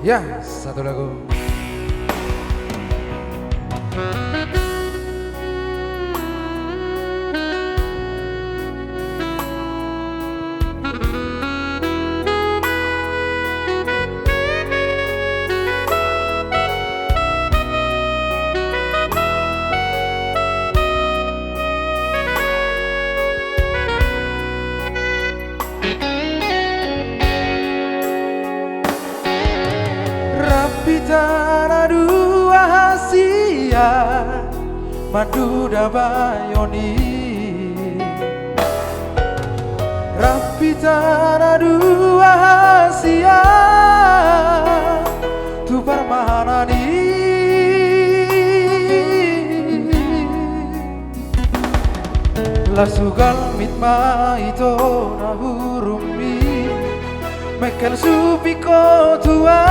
Ya, satu lagu. Rapitana dua hasia Maduda bayoni Rapitana dua hasia Tu permahanani La sugal mitma ito na hurumi Mekan supiko tua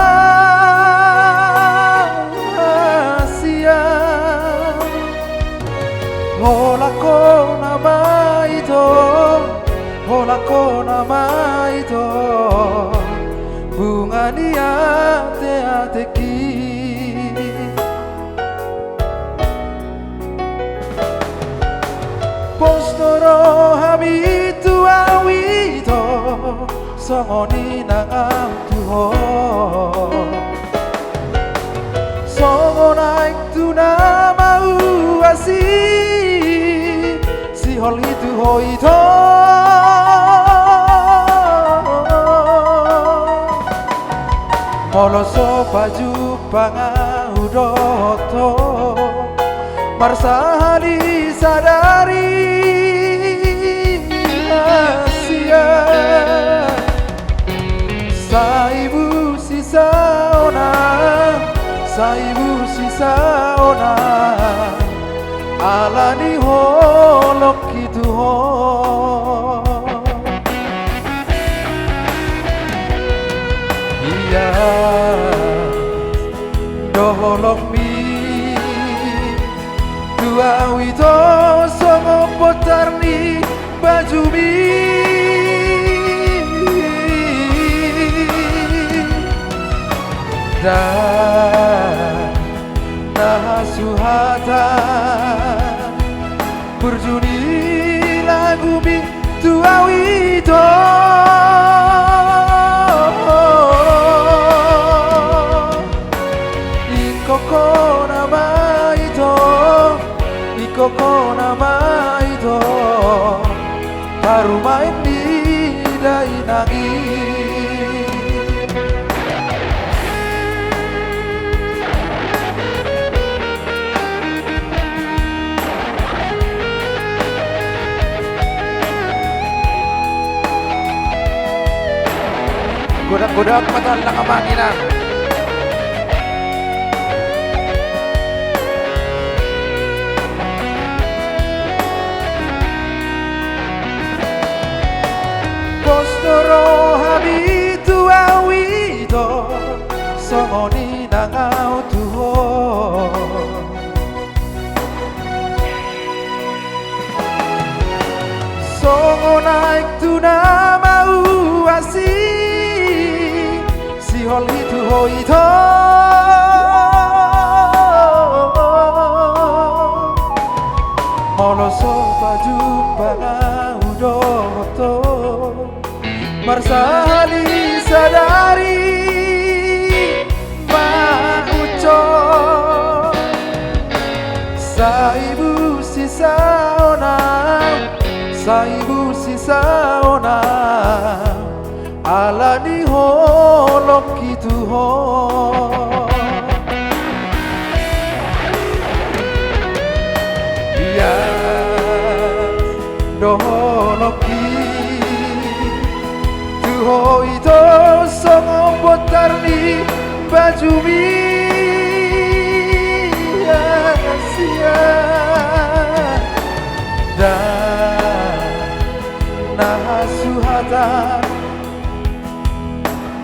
Asia Hola ko nama ito Hola ko nama ito Bunga niya te-ateki Postoro habitu awito Songoni nang amtuho Songo naik tu nama uasi Si hol itu hoito Moloso baju pangahudoto Marsahali sadari Asia Saibu sisa ona Saibu sisa ona Alani holok gitu ho Iya doholok mi Dua wito songo potarni baju mi Nah suhata Burjuni lagu mi tua wito Ikoko nama ito Ikoko nama ito Baru main di dainangi Godak-godak mata lang amangina Postoro habitu awito Songoni nang autuho Songo naik tu nama uasi Hol itu hoito Moloso baju pangahudoto Marsahali sadari Mauco Saibu sisa ona Saibu sisa ona Alani holok gitu ho Iya doholoki Tuho ito songo botarni baju mi Asia Dan nah suhatan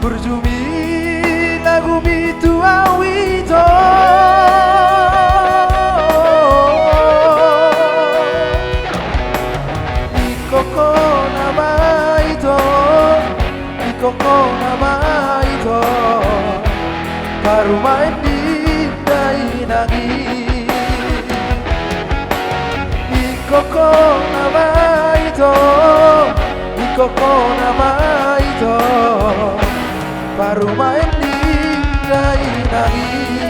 Burjumi lagu bitu awito Ikoko nama ito Ikoko nama ito baru main di dainagi. Ikoko nama itu, ikoko nama itu, baru main di dainagi.